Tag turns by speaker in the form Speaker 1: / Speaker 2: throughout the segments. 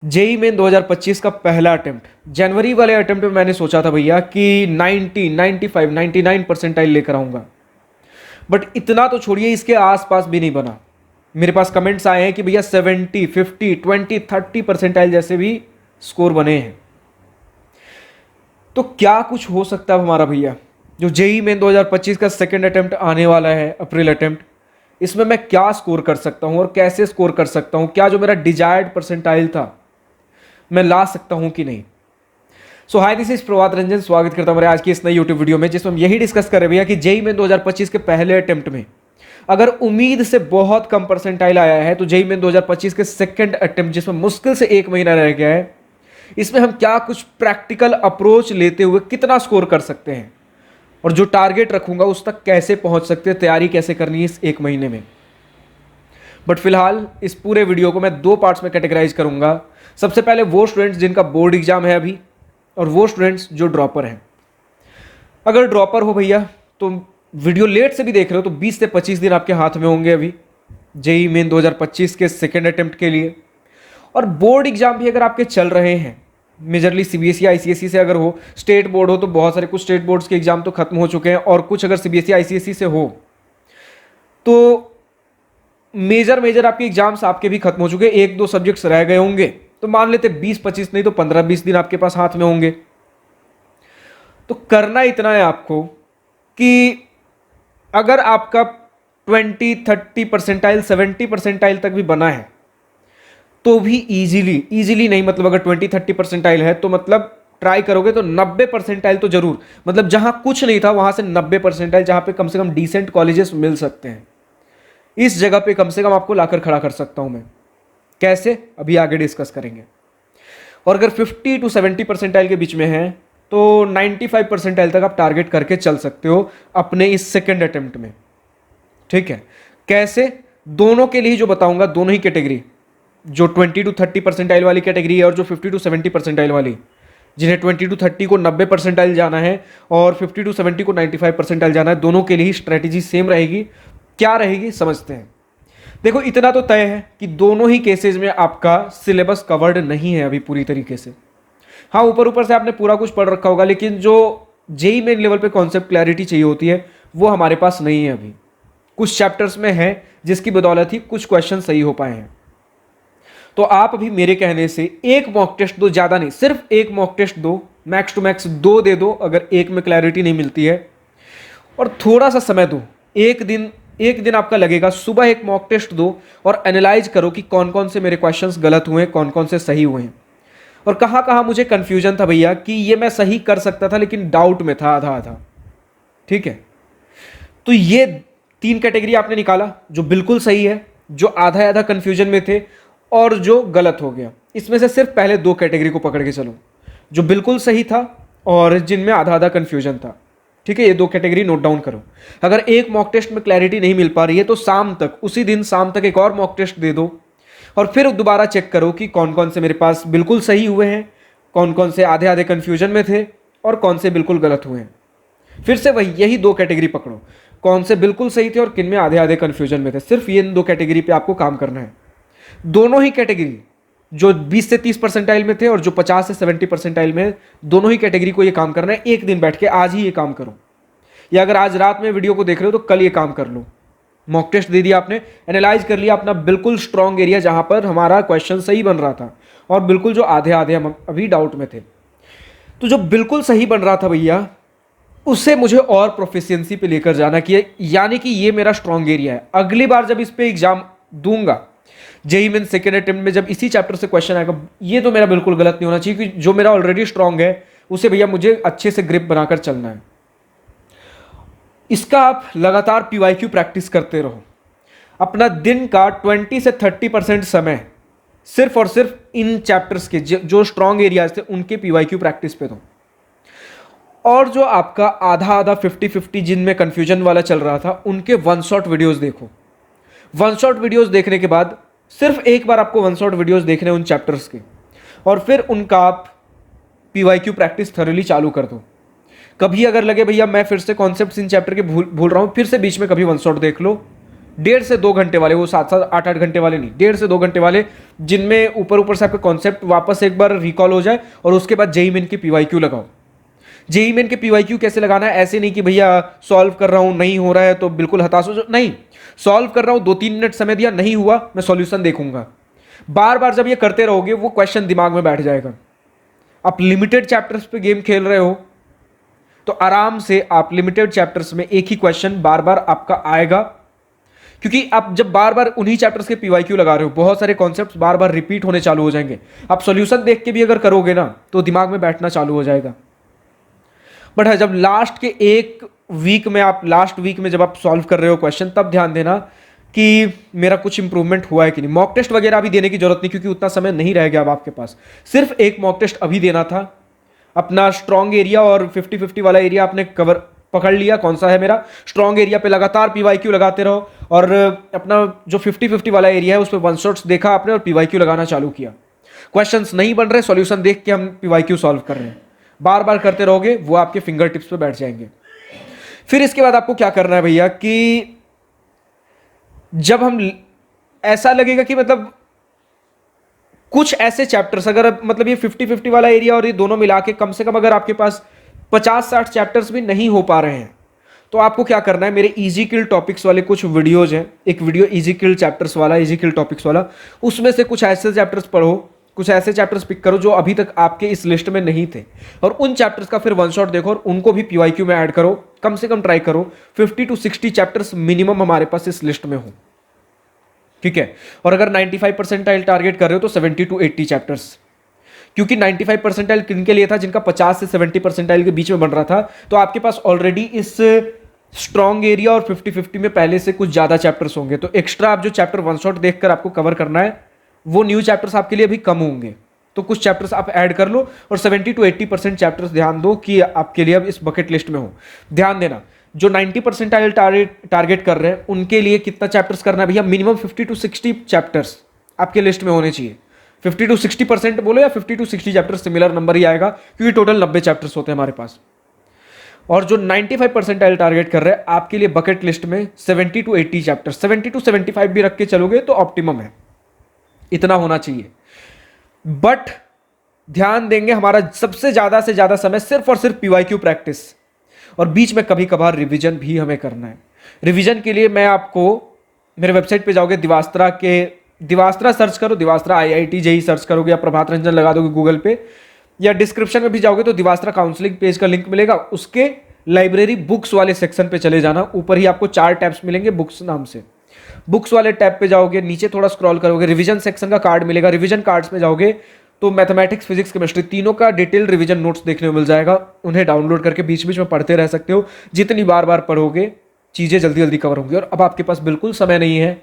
Speaker 1: JEE main 2025 का पहला attempt, जनवरी वाले अटेम्प्ट में मैंने सोचा था भैया कि 90, 95, 99 परसेंटाइल लेकर आऊंगा, बट इतना तो छोड़िए, इसके आसपास भी नहीं बना। मेरे पास कमेंट्स आए हैं कि भैया 70, 50, 20, 30 परसेंटाइल जैसे भी स्कोर बने हैं। तो क्या कुछ हो सकता है हमारा भैया, जो जेई मेन 2025 का सेकेंड अटेम्प्ट आने वाला है, अप्रैल अटेम्प्ट, इसमें मैं क्या स्कोर कर सकता हूं और कैसे स्कोर कर सकता हूं? क्या जो मेरा डिजायर्ड परसेंटाइल था मैं ला सकता हूं कि नहीं? सो हाय, दिस इज प्रभात रंजन। स्वागत करता हूं मेरे आज की इस नई यूट्यूब वीडियो में, जिसमें हम यही डिस्कस कर रहे हैं भैया कि जेई मेन 2025 के पहले अटेम्प्ट में अगर उम्मीद से बहुत कम परसेंटाइल आया है, तो जेई मेन 2025 के सेकंड अटेम्प्ट, जिसमें मुश्किल से 1 महीना रह गया है, इसमें हम क्या कुछ प्रैक्टिकल अप्रोच लेते हुए कितना स्कोर कर सकते हैं, और जो टारगेट रखूंगा उस तक कैसे पहुंच सकते हैं, तैयारी कैसे करनी है इस 1 महीने में। बट फिलहाल इस पूरे वीडियो को मैं 2 पार्ट्स में कैटेगराइज करूंगा। सबसे पहले वो स्टूडेंट्स जिनका बोर्ड एग्जाम है अभी, और वो स्टूडेंट्स जो ड्रॉपर हैं। अगर ड्रॉपर हो भैया तो वीडियो लेट से भी देख रहे हो तो 20 से 25 दिन आपके हाथ में होंगे अभी जेई मेन 2025 के सेकेंड अटेम्प्ट के लिए। और बोर्ड एग्जाम भी अगर आपके चल रहे हैं, मेजरली सीबीएसई आईसीएसई से अगर हो, स्टेट बोर्ड हो तो बहुत सारे कुछ स्टेट बोर्ड्स के एग्जाम तो खत्म हो चुके हैं, और कुछ अगर सीबीएसई आईसीएसई से हो तो मेजर आपके एग्जाम्स आपके भी खत्म हो चुके हैं, 1-2 सब्जेक्ट्स रह गए होंगे, तो मान लेते 20-25 नहीं तो 15-20 दिन आपके पास हाथ में होंगे। तो करना इतना है आपको कि अगर आपका 20-30 परसेंटाइल 70 परसेंटाइल तक भी बना है तो भी इजीली नहीं, मतलब अगर 20-30 परसेंटाइल है तो मतलब ट्राई करोगे तो 90 परसेंटाइल तो जरूर, मतलब जहां कुछ नहीं था वहां से 90 परसेंटाइल, जहां पे कम से कम डिसेंट कॉलेजेस मिल सकते हैं, इस जगह पे कम से कम आपको लाकर खड़ा कर सकता हूं मैं। कैसे, अभी आगे डिस्कस करेंगे। और अगर 50 to 70 परसेंटाइल के बीच में है तो 95 परसेंटाइल तक आप टारगेट करके चल सकते हो अपने इस सेकेंड अटेम्प्ट में। ठीक है, कैसे? दोनों के लिए जो बताऊंगा, दोनों ही कैटेगरी, जो 20 to 30 परसेंटाइल वाली कैटेगरी है और जो 50 to 70 परसेंटाइल वाली, जिन्हें 20 to 30 को 90 परसेंटाइल जाना है और 50 to 70 को 95 परसेंटाइल जाना है, दोनों के लिए ही स्ट्रेटेजी सेम रहेगी। क्या रहेगी समझते हैं। देखो, इतना तो तय है कि दोनों ही केसेस में आपका सिलेबस कवर्ड नहीं है अभी पूरी तरीके से। हाँ, ऊपर ऊपर से आपने पूरा कुछ पढ़ रखा होगा, लेकिन जो जेई मेन लेवल पे कॉन्सेप्ट क्लैरिटी चाहिए होती है वो हमारे पास नहीं है अभी। कुछ चैप्टर्स में है जिसकी बदौलत ही कुछ क्वेश्चन सही हो पाए हैं। तो आप अभी मेरे कहने से एक मॉक टेस्ट दो, ज्यादा नहीं, सिर्फ एक मॉक टेस्ट दो, मैक्स टू मैक्स 2 दे दो अगर एक में क्लैरिटी नहीं मिलती है, और थोड़ा सा समय दो। एक दिन आपका लगेगा, सुबह एक मॉक टेस्ट दो और एनालाइज करो कि कौन कौन से मेरे क्वेश्चंस गलत हुए हैं, कौन कौन से सही हुए हैं, और कहाँ कहाँ मुझे कंफ्यूजन था भैया कि ये मैं सही कर सकता था लेकिन डाउट में था आधा आधा। ठीक है, तो ये 3 कैटेगरी आपने निकाला, जो बिल्कुल सही है, जो आधा आधा कंफ्यूजन में थे, और जो गलत हो गया। इसमें से सिर्फ पहले 2 कैटेगरी को पकड़ के चलो, जो बिल्कुल सही था और जिनमें आधा आधा कंफ्यूजन था। ठीक है, ये 2 कैटेगरी नोट डाउन करो। अगर एक मॉक टेस्ट में क्लैरिटी नहीं मिल पा रही है तो शाम तक, उसी दिन शाम तक एक और मॉक टेस्ट दे दो, और फिर दोबारा चेक करो कि कौन कौन से मेरे पास बिल्कुल सही हुए हैं, कौन कौन से आधे आधे कंफ्यूजन में थे, और कौन से बिल्कुल गलत हुए हैं। फिर से वही यही 2 कैटेगरी पकड़ो, कौन से बिल्कुल सही थे और किन में आधे आधे कंफ्यूजन में थे। सिर्फ ये 2 कैटेगरी पे आपको काम करना है। दोनों ही कैटेगरी, जो 20 से 30 परसेंटाइल में थे और जो 50 से 70 परसेंटाइल में, दोनों ही कैटेगरी को ये काम करना है। एक दिन बैठ के आज ही ये काम करो, या अगर आज रात में वीडियो को देख रहे हो तो कल ये काम कर लो। मॉक टेस्ट दे दिया आपने, एनालाइज कर लिया अपना बिल्कुल स्ट्रॉन्ग एरिया जहां पर हमारा क्वेश्चन सही बन रहा था, और बिल्कुल जो आधे आधे हम अभी डाउट में थे। तो जो बिल्कुल सही बन रहा था भैया, उससे मुझे और प्रोफिशिएंसी पे लेकर जाना कि यानी कि ये मेरा स्ट्रॉन्ग एरिया है। अगली बार जब इस पे एग्जाम दूंगा, जेई मेन सेकेंड अटेम्प्ट में, जब इसी चैप्टर से क्वेश्चन आएगा, ये तो मेरा बिल्कुल गलत नहीं होना चाहिए, कि जो मेरा ऑलरेडी स्ट्रॉन्ग है उसे भैया मुझे अच्छे से ग्रिप बनाकर चलना है। इसका आप लगातार पीवाईक्यू प्रैक्टिस करते रहो। अपना दिन का 20 से 30% समय सिर्फ और सिर्फ इन चैप्टर्स के जो स्ट्रॉन्ग एरियाज थे उनके पीवाईक्यू प्रैक्टिस पे दो। और जो आपका आधा आधा 50-50 जिनमें कंफ्यूजन वाला चल रहा था, उनके वन शॉट वीडियोस देखो। वन शॉट वीडियोस देखने के बाद सिर्फ एक बार आपको वन शॉट वीडियोस देखने उन चैप्टर्स के, और फिर उनका आप पीवाईक्यू प्रैक्टिस थॉरली चालू कर दो। कभी अगर लगे भैया मैं फिर से कॉन्सेप्ट्स इन चैप्टर के भूल रहा हूं, फिर से बीच में कभी वन शॉट देख लो, 1.5 से 2 घंटे वाले, वो 7-7 8-8 घंटे वाले नहीं, 1.5 से 2 घंटे वाले, जिनमें ऊपर ऊपर से आपका कॉन्सेप्ट वापस एक बार रिकॉल हो जाए, और उसके बाद जेईई मेन की पीवाईक्यू लगाओ। जेईई मेन के पीवाईक्यू कैसे लगाना है, ऐसे नहीं कि भैया सॉल्व कर रहा हूं नहीं हो रहा है तो बिल्कुल हताश हो जाओ, नहीं, सॉल्व कर रहा हूं 2-3 मिनट समय दिया, नहीं हुआ मैं सॉल्यूशन देखूंगा। बार बार जब ये करते रहोगे वो क्वेश्चन दिमाग में बैठ जाएगा। आप लिमिटेड चैप्टर्स पे गेम खेल रहे हो तो आराम से आप लिमिटेड चैप्टर्स में एक ही क्वेश्चन बार बार आपका आएगा, क्योंकि आप जब बार बार उन्हीं चैप्टर्स के पीवाईक्यू लगा रहे हो, बहुत सारे कॉन्सेप्ट्स बार बार रिपीट होने चालू हो जाएंगे। आप सॉल्यूशन देख के भी अगर करोगे ना तो दिमाग में बैठना चालू हो जाएगा। बट है जब लास्ट के एक वीक में, आप लास्ट वीक में जब आप सॉल्व कर रहे हो क्वेश्चन, तब ध्यान देना कि मेरा कुछ इंप्रूवमेंट हुआ है कि नहीं। मॉक टेस्ट वगैरह भी देने की जरूरत नहीं, क्योंकि उतना समय नहीं रह गया अब आपके पास। सिर्फ एक मॉक टेस्ट अभी देना था, अपना स्ट्रॉन्ग एरिया और 50-50 वाला एरिया आपने कवर पकड़ लिया, कौन सा है मेरा स्ट्रॉन्ग एरिया पे लगातार पीवाईक्यू लगाते रहो, और अपना जो 50-50 वाला एरिया है उस पर वन शॉट्स देखा आपने और पीवाईक्यू लगाना चालू किया। क्वेश्चंस नहीं बन रहे, सॉल्यूशन देख के हम पीवाईक्यू सॉल्व कर रहे हैं, बार बार करते रहोगे, वो आपके फिंगर टिप्स पे बैठ जाएंगे। फिर इसके बाद आपको क्या करना है भैया कि जब हम ऐसा लगेगा कि मतलब कुछ ऐसे चैप्टर्स, अगर मतलब ये 50-50 वाला एरिया और ये दोनों मिला के कम से कम अगर आपके पास 50-60 चैप्टर्स भी नहीं हो पा रहे हैं, तो आपको क्या करना है, मेरे इजी किल टॉपिक्स वाले कुछ वीडियोज हैं, एक वीडियो इजी किल चैप्टर्स वाला, इजी किल टॉपिक्स वाला, उसमें से कुछ ऐसे चैप्टर्स पढ़ो, कुछ ऐसे चैप्टर्स पिक करो जो अभी तक आपके इस लिस्ट में नहीं थे, और उन चैप्टर्स का फिर वन शॉट देखो और उनको भी पीवाईक्यू में ऐड करो। कम से कम ट्राई करो 50-60 चैप्टर्स मिनिमम हमारे पास इस लिस्ट में हो, ठीक है। और अगर 95 परसेंटाइल टारगेट कर रहे हो तो 70-80 चैप्टर्स, क्योंकि 95 परसेंटाइल किनके लिए था, जिनका 50 से 70 परसेंटाइल के बीच में बन रहा था, तो आपके पास ऑलरेडी इस स्ट्रॉन्ग एरिया और 50-50 में पहले से कुछ ज्यादा चैप्टर्स होंगे, तो एक्स्ट्रा आप जो चैप्टर वन शॉट देखकर आपको कवर करना है, वो न्यू चैप्टर्स आपके लिए अभी कम होंगे, तो कुछ चैप्टर्स आप ऐड कर लो, और 70-80% चैप्टर्स ध्यान दो कि आपके लिए अब इस बकेट लिस्ट में हो। ध्यान देना, जो 90 परसेंटाइल टारगेट कर रहे हैं उनके लिए कितना चैप्टर्स करना है भैया, मिनिमम 50-60 चैप्टर्स आपके लिस्ट में होने चाहिए। 50-60% बोलो या 50-60 चैप्टर्स, सिमिलर नंबर ही आएगा, क्योंकि टोटल 90 चैप्टर्स होते हैं हमारे पास। और जो 95 परसेंटाइल टारगेट कर रहे हैं आपके लिए बकेट लिस्ट में 70-80 चैप्टर्स, 70-75 भी रख के चलोगे तो ऑप्टिमम है, इतना होना चाहिए। बट ध्यान देंगे हमारा सबसे ज्यादा से ज्यादा समय सिर्फ और सिर्फ पीवाईक्यू प्रैक्टिस, और बीच में कभी कभार रिवीजन भी हमें करना है। रिवीजन के लिए मैं आपको मेरे वेबसाइट पे जाओगे, दिवास्त्रा सर्च करो, दिवास्त्रा IIT जेईई सर्च करोगे, या प्रभात रंजन लगा दोगे गूगल पे, या डिस्क्रिप्शन में भी जाओगे तो दिवास्त्रा काउंसलिंग पेज का लिंक मिलेगा, उसके लाइब्रेरी बुक्स वाले सेक्शन पे चले जाना, ऊपर ही आपको 4 टैब्स मिलेंगे बुक्स नाम से। बुक्स वाले टैब पे जाओगे, नीचे थोड़ा स्क्रॉल करोगे, रिवीजन सेक्शन का कार्ड मिलेगा, रिवीजन कार्ड्स में जाओगे तो मैथमेटिक्स, फिजिक्स, केमिस्ट्री तीनों का डिटेल रिवीजन नोट्स देखने को मिल जाएगा। उन्हें डाउनलोड करके बीच बीच में पढ़ते रह सकते हो, जितनी बार बार पढ़ोगे चीज़ें जल्दी जल्दी कवर होंगी। और अब आपके पास बिल्कुल समय नहीं है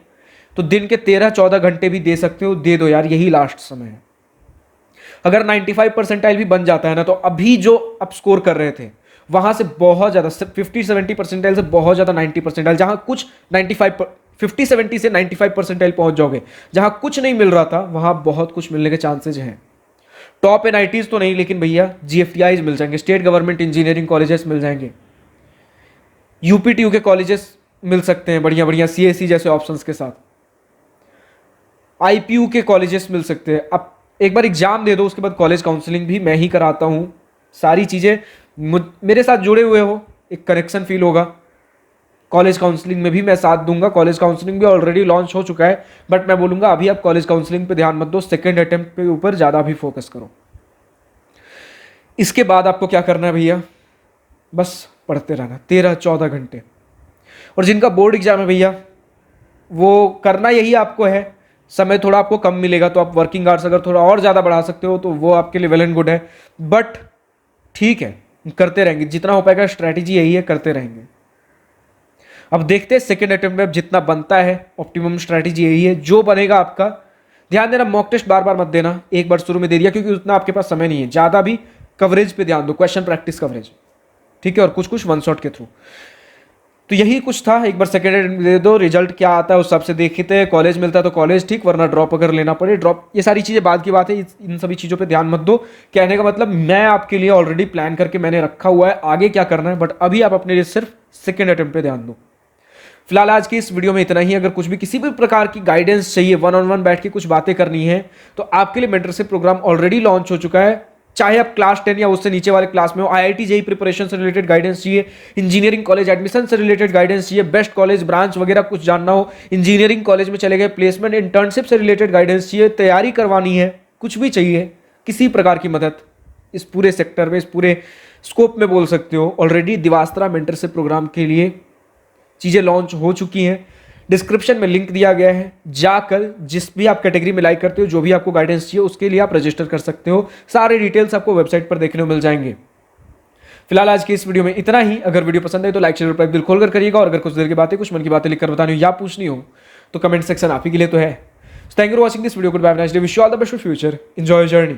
Speaker 1: तो दिन के 13-14 घंटे भी दे सकते हो, दे दो यार, यही लास्ट समय है। अगर 95 परसेंटाइल भी बन जाता है ना, तो अभी जो आप स्कोर कर रहे थे वहां से बहुत ज्यादा 50-70 परसेंटाइल से बहुत ज्यादा 90 परसेंटाइल, जहां कुछ 50-70 से 95 परसेंटाइल पहुंच जाओगे, जहां कुछ नहीं मिल रहा था वहां बहुत कुछ मिलने के चांसेज हैं। टॉप NITs तो नहीं, लेकिन भैया GFTIs मिल जाएंगे, स्टेट गवर्नमेंट इंजीनियरिंग कॉलेजेस मिल जाएंगे, UPTU के कॉलेजेस मिल सकते हैं बढ़िया बढ़िया CSE जैसे ऑप्शंस के साथ, IPU के कॉलेजेस मिल सकते हैं। अब एक बार एग्जाम दे दो, उसके बाद कॉलेज काउंसलिंग भी मैं ही कराता हूँ, सारी चीज़ें मेरे साथ जुड़े हुए हो, एक कनेक्शन फील होगा। कॉलेज काउंसलिंग में भी मैं साथ दूंगा, कॉलेज काउंसलिंग भी ऑलरेडी लॉन्च हो चुका है, बट मैं बोलूंगा अभी आप कॉलेज काउंसलिंग पे ध्यान मत दो, सेकंड अटेम्प्ट पे ऊपर ज़्यादा भी फोकस करो। इसके बाद आपको क्या करना है भैया, बस पढ़ते रहना 13-14 घंटे। और जिनका बोर्ड एग्जाम है भैया, वो करना यही आपको है, समय थोड़ा आपको कम मिलेगा तो आप वर्किंग आवर्स अगर थोड़ा और ज़्यादा बढ़ा सकते हो तो वो आपके लिए वेल एंड गुड है, बट ठीक है करते रहेंगे, जितना हो पाएगा स्ट्रैटेजी यही है, करते रहेंगे। अब देखते हैं सेकेंड अटेम्प्ट में अब जितना बनता है, ऑप्टिमम स्ट्रैटेजी यही है, जो बनेगा आपका। ध्यान देना, मॉक टेस्ट बार बार मत देना, एक बार शुरू में दे दिया, क्योंकि उतना आपके पास समय नहीं है। ज़्यादा भी कवरेज पे ध्यान दो, क्वेश्चन प्रैक्टिस कवरेज, ठीक है, और कुछ कुछ वन शॉट के थ्रू। तो यही कुछ था, एक बार सेकेंड अटेम्प्ट दे दो, रिजल्ट क्या आता है उस सबसे देखते हैं, कॉलेज मिलता है तो कॉलेज ठीक, वरना ड्रॉप अगर लेना पड़े ड्रॉप, ये सारी चीज़ें बाद की बात है, इन सभी चीज़ों पे ध्यान मत दो। कहने का मतलब मैं आपके लिए ऑलरेडी प्लान करके मैंने रखा हुआ है आगे क्या करना है, बट अभी आप अपने लिए सिर्फ सेकेंड अटेम्प्ट पे ध्यान दो। फिलहाल आज की इस वीडियो में इतना ही। अगर कुछ भी किसी भी प्रकार की गाइडेंस चाहिए, वन ऑन वन बैठ के कुछ बातें करनी है, तो आपके लिए मेंटरशिप प्रोग्राम ऑलरेडी लॉन्च हो चुका है। चाहे आप क्लास 10 या उससे नीचे वाले क्लास में हो, आईआईटी जेईई प्रिपरेशन से रिलेटेड गाइडेंस चाहिए, इंजीनियरिंग कॉलेज एडमिशन से रिलेटेड गाइडेंस चाहिए, बेस्ट कॉलेज ब्रांच वगैरह कुछ जानना हो, इंजीनियरिंग कॉलेज में चले गए, प्लेसमेंट इंटर्नशिप से रिलेटेड गाइडेंस चाहिए, तैयारी करवानी है, कुछ भी चाहिए, किसी प्रकार की मदद इस पूरे सेक्टर में, इस पूरे स्कोप में बोल सकते हो, ऑलरेडी दिवास्त्रा मेंटरशिप प्रोग्राम के लिए चीज़ें लॉन्च हो चुकी हैं। डिस्क्रिप्शन में लिंक दिया गया है, जाकर जिस भी आप कैटेगरी में लाइक करते हो, जो भी आपको गाइडेंस चाहिए, उसके लिए आप रजिस्टर कर सकते हो। सारे डिटेल्स आपको वेबसाइट पर देखने को मिल जाएंगे। फिलहाल आज की इस वीडियो में इतना ही। अगर वीडियो पसंद है तो लाइक शेयर दिल खोलकर करिएगा, और अगर कुछ देर की बातें, कुछ मन की बातें लिखकर बतानी हो या पूछनी हो तो कमेंट सेक्शन आप ही के लिए तो है। Thank you for watching this video. Good bye, nice day, wish you all the best for future, enjoy your journey.